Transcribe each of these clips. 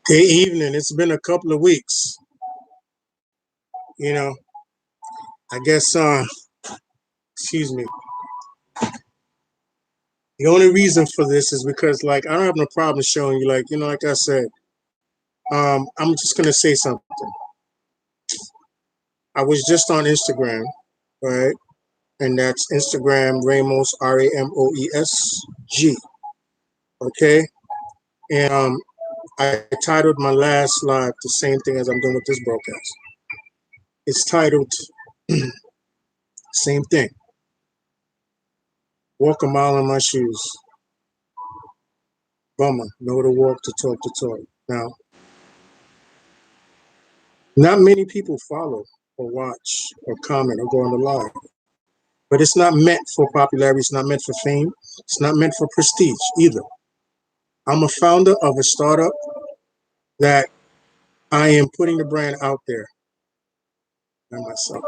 Good evening. It's been a couple of weeks. You know, I guess, excuse me. The only reason for this is because, like, I don't have no problem showing you, like, like I said, I'm just going to say something. I was just on Instagram, right? And that's Instagram Ramos, RAMOESG. Okay. And I titled my last live the same thing as I'm doing with this broadcast. It's titled, same thing. Walk a mile in my shoes. Bummer. Know to walk, to talk. Now, not many people follow or watch or comment or go on the live. But it's not meant for popularity. It's not meant for fame. It's not meant for prestige either. I'm a founder of a startup that I am putting the brand out there by myself.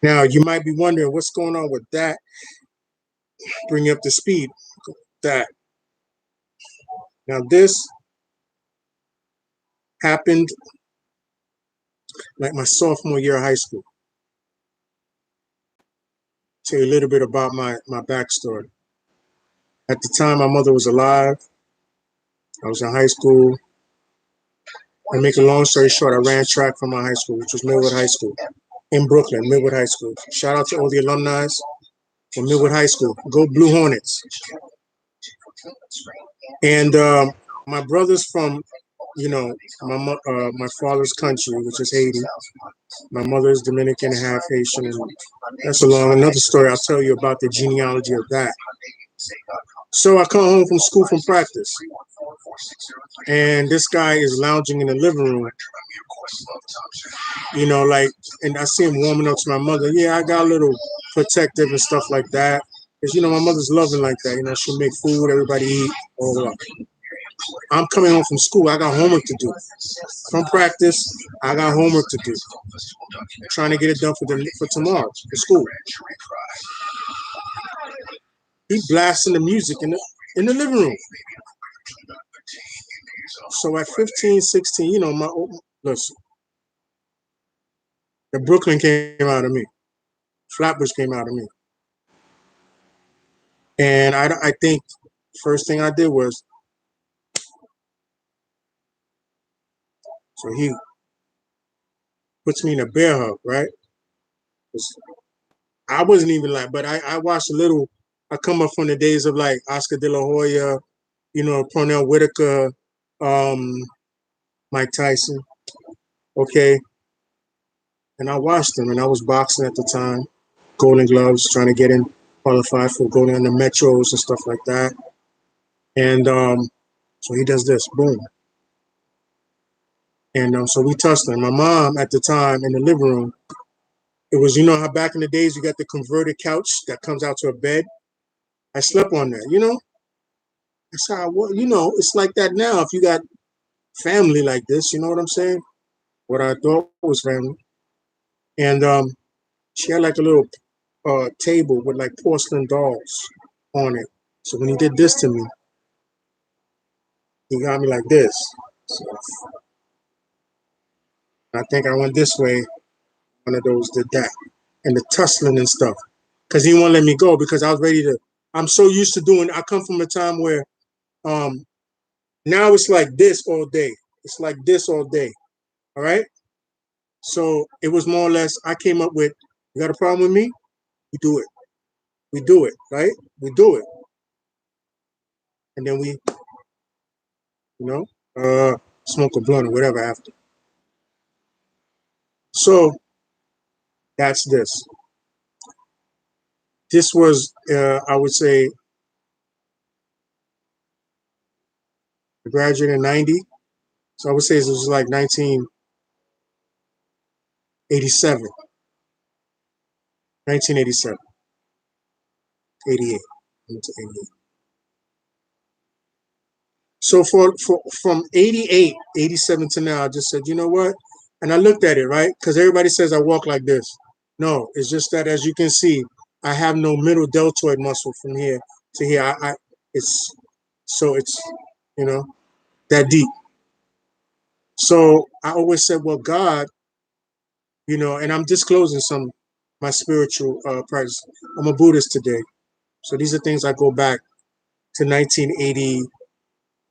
Now, you might be wondering what's going on with that. Bring you up to speed. That. Now, this happened like my sophomore year of high school. Tell you a little bit about my backstory. At the time, my mother was alive. I was in high school. And make a long story short, I ran track from my high school, which was Millwood High School in Brooklyn, Millwood High School. Shout out to all the alumni from Millwood High School. Go Blue Hornets. And my brothers from, my father's country, which is Haiti. My mother is Dominican, half Haitian. And that's another story I'll tell you about the genealogy of that. So I come home from school from practice, and this guy is lounging in the living room, and I see him warming up to my mother. Yeah, I got a little protective and stuff like that. Because, my mother's loving like that. She'll make food, everybody eat, all that. I'm coming home from school. I got homework to do. From practice, I got homework to do. I'm trying to get it done for tomorrow, for school. He blasting the music in the living room. So at 15, 16, listen, the Brooklyn came out of me. Flatbush came out of me. And I think first thing I did was, so he puts me in a bear hug, right? I wasn't even like, but I watched a little. I come up from the days of like Oscar De La Hoya, Pernell Whitaker, Mike Tyson. Okay. And I watched him, and I was boxing at the time, Golden Gloves, trying to get in, qualified for going on the Metros and stuff like that. And so he does this, boom. And so we tussling. My mom at the time in the living room, it was, how back in the days you got the converted couch that comes out to a bed. I slept on that, That's how it's like that now. If you got family like this, you know what I'm saying? What I thought was family. And she had like a little table with like porcelain dolls on it. So when he did this to me, he got me like this. So I think I went this way. One of those did that. And the tussling and stuff. Because he won't let me go because I was ready to. I'm so used to doing. I come from a time where now it's like this all day. It's like this all day. All right. So it was more or less, I came up with, you got a problem with me? We do it. We do it, right? We do it. And then we, smoke a blunt or whatever after. So that's this. This was, I would say, I graduated in 90. So I would say this was like 1987. 1987. 88. 88. So from 88, 87 to now, I just said, you know what? And I looked at it, right? Because everybody says I walk like this. No, it's just that, as you can see, I have no middle deltoid muscle from here to here. It's so it's you know that deep. So I always said, well, God, and I'm disclosing some my spiritual practice. I'm a Buddhist today, so these are things I go back to 1980,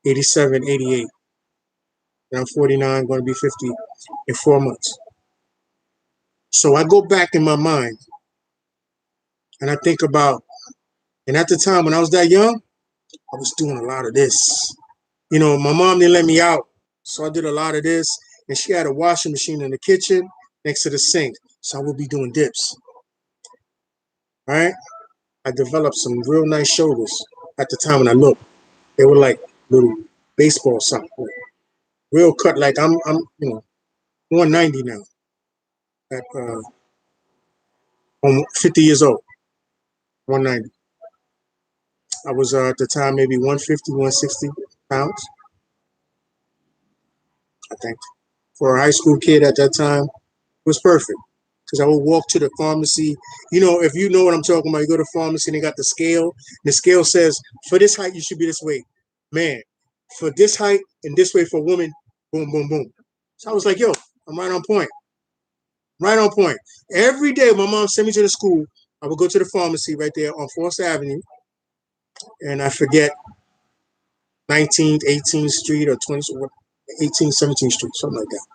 87, 88. And I'm 49, going to be 50 in 4 months. So I go back in my mind and I think about, and at the time when I was that young, I was doing a lot of this. My mom didn't let me out, so I did a lot of this. And she had a washing machine in the kitchen next to the sink, so I would be doing dips. All right, I developed some real nice shoulders at the time when I looked. They were like little baseball size, real cut. Like I'm 190 now. At I'm 50 years old. 190. I was at the time maybe 150, 160 pounds, I think. For a high school kid at that time, it was perfect. Because I would walk to the pharmacy. If you know what I'm talking about, you go to the pharmacy and they got the scale. And the scale says, for this height, you should be this weight. Man, for this height and this way for a woman, boom, boom, boom. So I was like, yo, I'm right on point. Right on point. Every day, my mom sent me to the school. I would go to the pharmacy right there on 4th Avenue. And I forget 19th, 18th Street or 18th, 17th Street, something like that.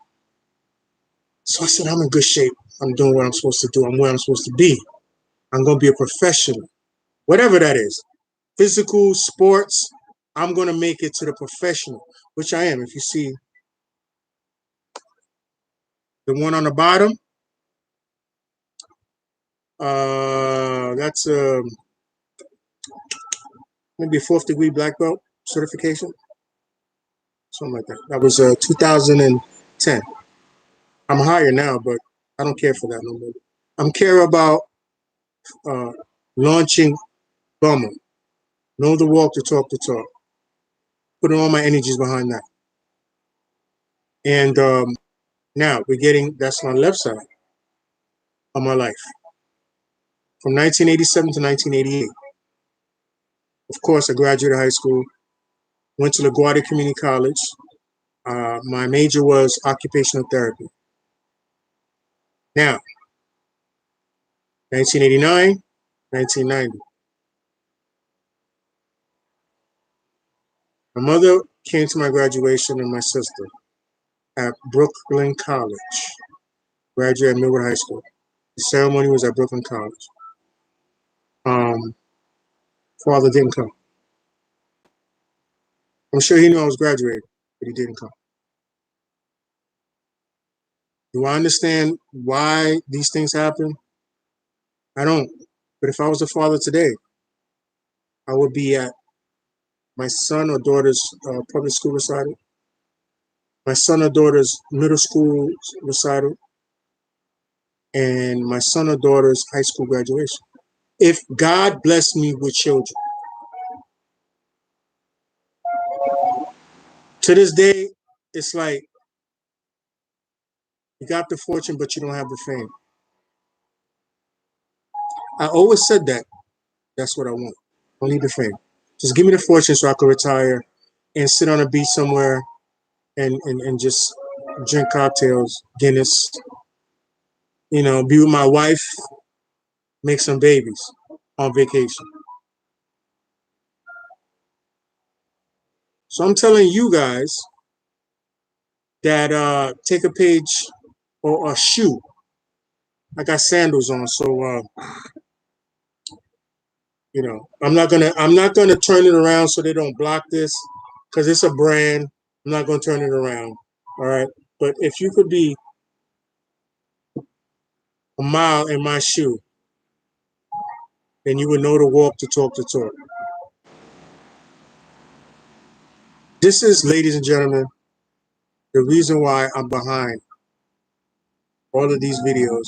So I said, I'm in good shape. I'm doing what I'm supposed to do. I'm where I'm supposed to be. I'm going to be a professional, whatever that is. Physical, sports, I'm going to make it to the professional, which I am. If you see the one on the bottom, that's maybe a 4th-degree black belt certification, something like that. That was 2010. I'm higher now, but I don't care for that no more. I'm care about uh, launching Bummer. Know the walk, to talk the talk. Putting all my energies behind that. And now we're getting, that's on the left side of my life. From 1987 to 1988. Of course, I graduated high school, went to LaGuardia Community College. My major was occupational therapy. Now, 1989, 1990. My mother came to my graduation and my sister at Brooklyn College, graduated at Millwood High School. The ceremony was at Brooklyn College. Father didn't come. I'm sure he knew I was graduating, but he didn't come. Do I understand why these things happen? I don't. But if I was a father today, I would be at my son or daughter's public school recital, my son or daughter's middle school recital, and my son or daughter's high school graduation. If God blessed me with children, to this day, it's like you got the fortune, but you don't have the fame. I always said that. That's what I want. I don't need the fame. Just give me the fortune so I can retire and sit on a beach somewhere and just drink cocktails, Guinness, be with my wife, make some babies on vacation. So I'm telling you guys that take a page or a shoe. I got sandals on, so I'm not gonna turn it around so they don't block this because it's a brand. I'm not gonna turn it around. All right. But if you could be a mile in my shoe, then you would know to walk, to talk the talk. This is, ladies and gentlemen, the reason why I'm behind all of these videos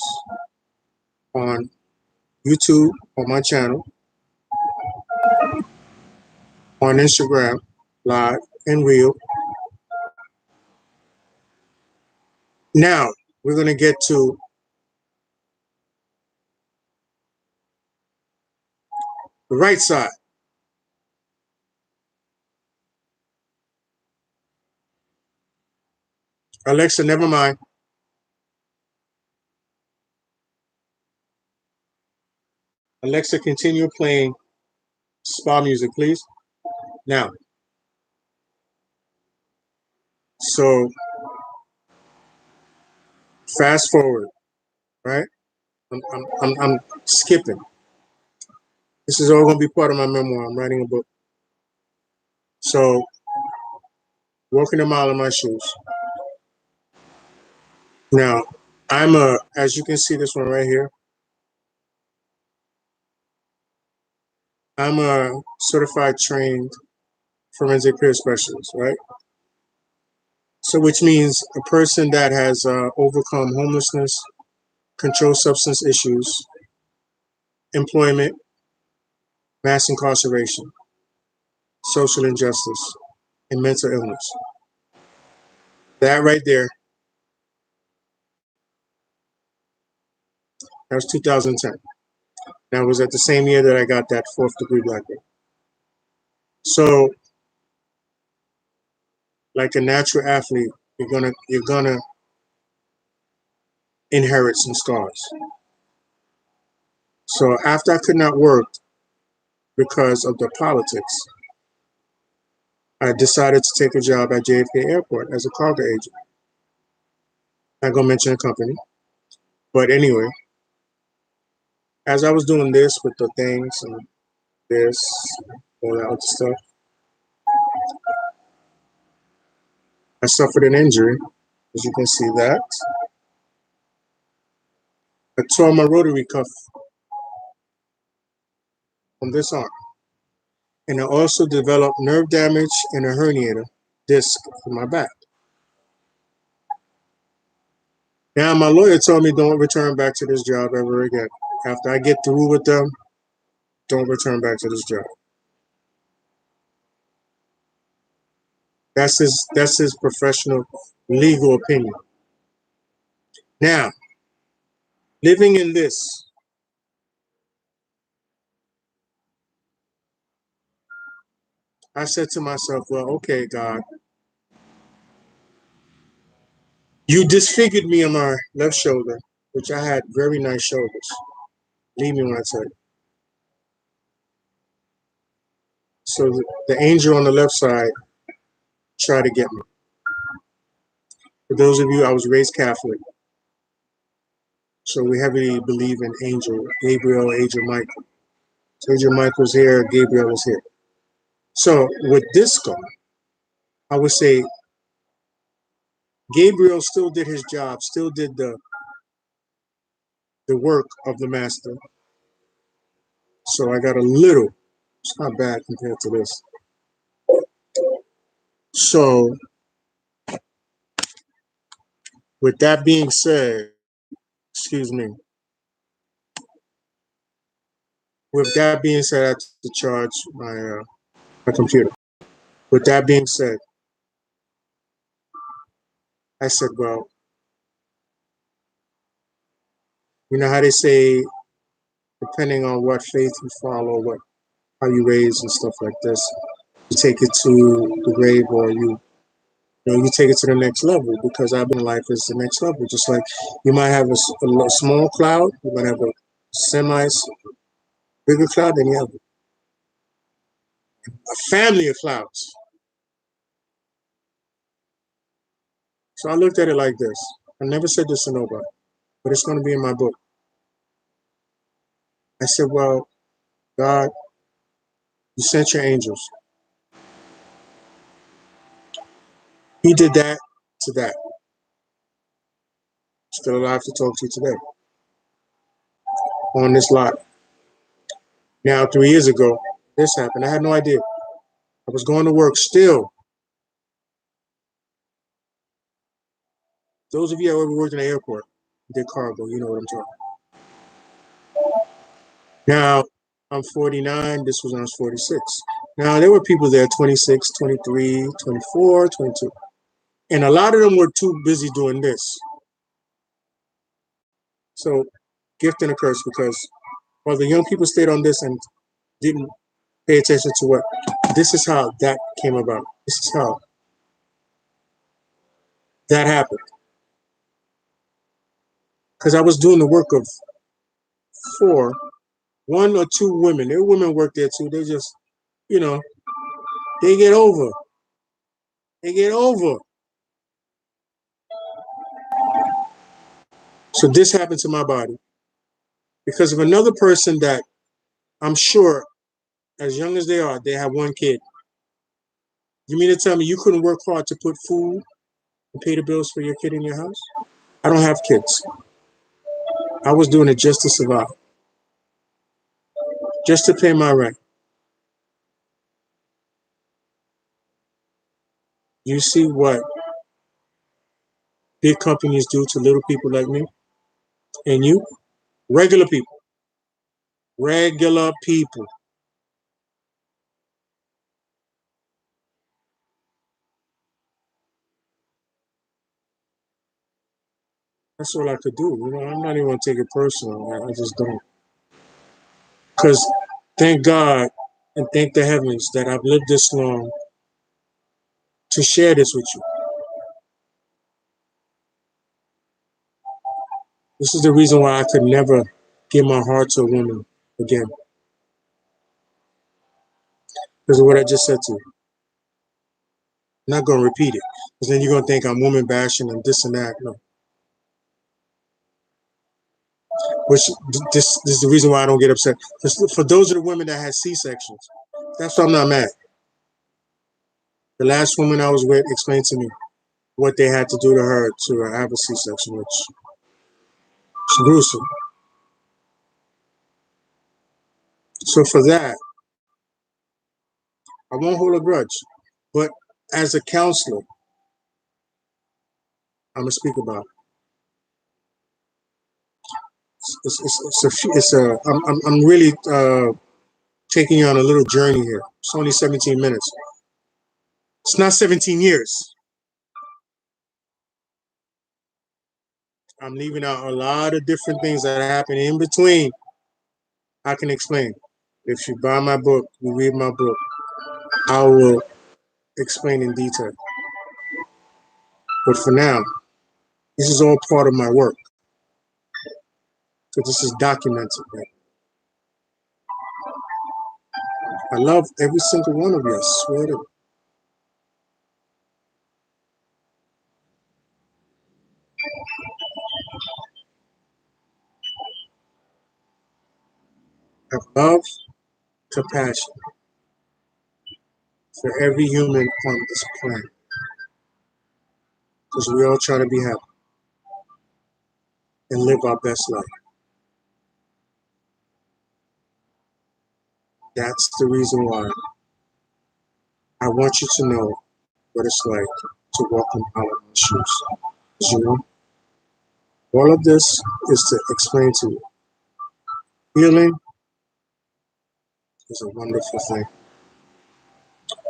on YouTube, on my channel, on Instagram, live and real. Now, we're going to get to The right side. Alexa, never mind. Alexa, continue playing spa music, please. Now, so fast forward, right? I'm skipping. This is all going to be part of my memoir. I'm writing a book. So, walking a mile in my shoes. Now, as you can see this one right here, I'm a certified trained forensic peer specialist, right? So, which means a person that has overcome homelessness, controlled substance issues, employment, mass incarceration, social injustice, and mental illness. That right there, that was 2010. That was at the same year that I got that fourth degree black belt. So, like a natural athlete, you're gonna inherit some scars. So after I could not work because of the politics, I decided to take a job at JFK Airport as a cargo agent. Not gonna mention a company, but anyway, as I was doing this with the things and this, all that other stuff, I suffered an injury. As you can see that, I tore my rotary cuff on this arm, and I also developed nerve damage and a herniated disc in my back. Now my lawyer told me don't return back to this job ever again. After I get through with them, don't return back to this job. That's his professional legal opinion. Now, living in this, I said to myself, well, okay, God, you disfigured me on my left shoulder, which I had very nice shoulders. Believe me when I tell you. So the angel on the left side tried to get me. For those of you, I was raised Catholic. So we heavily believe in angel, Gabriel, Angel Michael. So Angel Michael's here, Gabriel is here. So with this scar, I would say Gabriel still did his job, still did the work of the master. So I got a little, it's not bad compared to this. So with that being said, excuse me, with that being said, I had to charge my computer. With that being said, I said, well, you know how they say, depending on what faith you follow, what how you raise and stuff like this, you take it to the grave or you take it to the next level because I've been life is the next level. Just like you might have a small cloud, you might have a semi bigger cloud than you have a family of clouds. So I looked at it like this. I never said this to nobody, but it's going to be in my book. I said, well, God, you sent your angels. He did that to that. Still alive to talk to you today on this lot. Now, 3 years ago, this happened. I had no idea. I was going to work still. Those of you who ever worked in the airport, did cargo, you know what I'm talking about. Now, I'm 49. This was when I was 46. Now, there were people there 26, 23, 24, 22. And a lot of them were too busy doing this. So, gift and a curse because while the young people stayed on this and didn't pay attention to what. This is how that came about. This is how that happened. Because I was doing the work of four, one or two women. There were women work there too. They just, you know, they get over. They get over. So this happened to my body because of another person that I'm sure, as young as they are, they have one kid. You mean to tell me you couldn't work hard to put food and pay the bills for your kid in your house? I don't have kids. I was doing it just to survive, just to pay my rent. You see what big companies do to little people like me and you? Regular people. Regular people. That's all I could do. You know, I'm not even gonna take it personal. I just don't. Because thank God and thank the heavens that I've lived this long to share this with you. This is the reason why I could never give my heart to a woman again. Because of what I just said to you. I'm not gonna repeat it. Because then you're gonna think I'm woman bashing and this and that. No. Which this is the reason why I don't get upset. For those of the women that had C-sections, that's why I'm not mad. The last woman I was with explained to me what they had to do to her to have a C-section, which is gruesome. So for that, I won't hold a grudge. But as a counselor, I'm gonna speak about it. I'm really taking you on a little journey here. It's only 17 minutes. It's not 17 years. I'm leaving out a lot of different things that happen in between. I can explain. If you buy my book, you read my book, I will explain in detail. But for now, this is all part of my work. So this is documented. Man. I love every single one of you. I swear to. I have love, compassion for every human on this planet. Because we all try to be happy and live our best life. That's the reason why I want you to know what it's like to walk in Paladin's shoes. You know, all of this is to explain to you. Healing is a wonderful thing.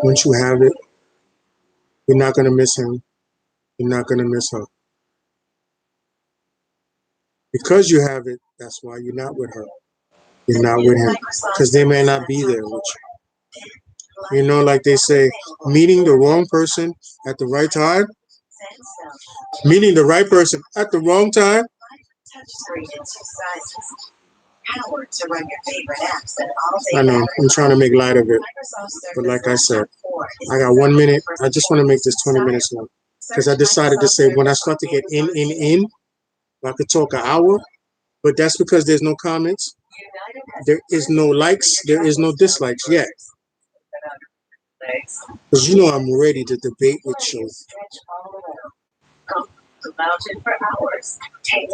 Once you have it, you're not going to miss him. You're not going to miss her. Because you have it, that's why you're not with her. You're not with him. Because they may not be there with you. You know, like they say, meeting the wrong person at the right time, meeting the right person at the wrong time. I know, I'm trying to make light of it. But like I said, I got 1 minute. I just want to make this 20 minutes long. Because I decided to say when I start to get in, I could talk an hour. But that's because there's no comments. There is no likes. There is no dislikes yet. Because you know I'm ready to debate with you.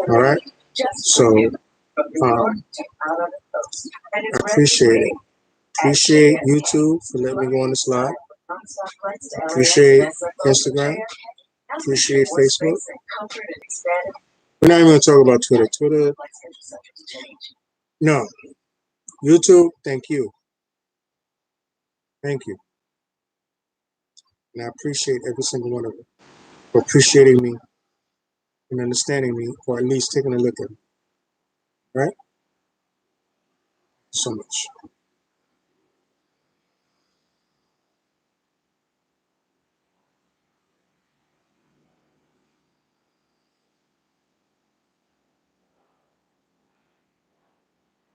All right? So, I appreciate it. Appreciate YouTube for letting me go on this live. Appreciate Instagram. Appreciate Facebook. We're not even going to talk about Twitter. Twitter, no. YouTube, thank you. Thank you. And I appreciate every single one of you for appreciating me and understanding me, or at least taking a look at me. Right? So much.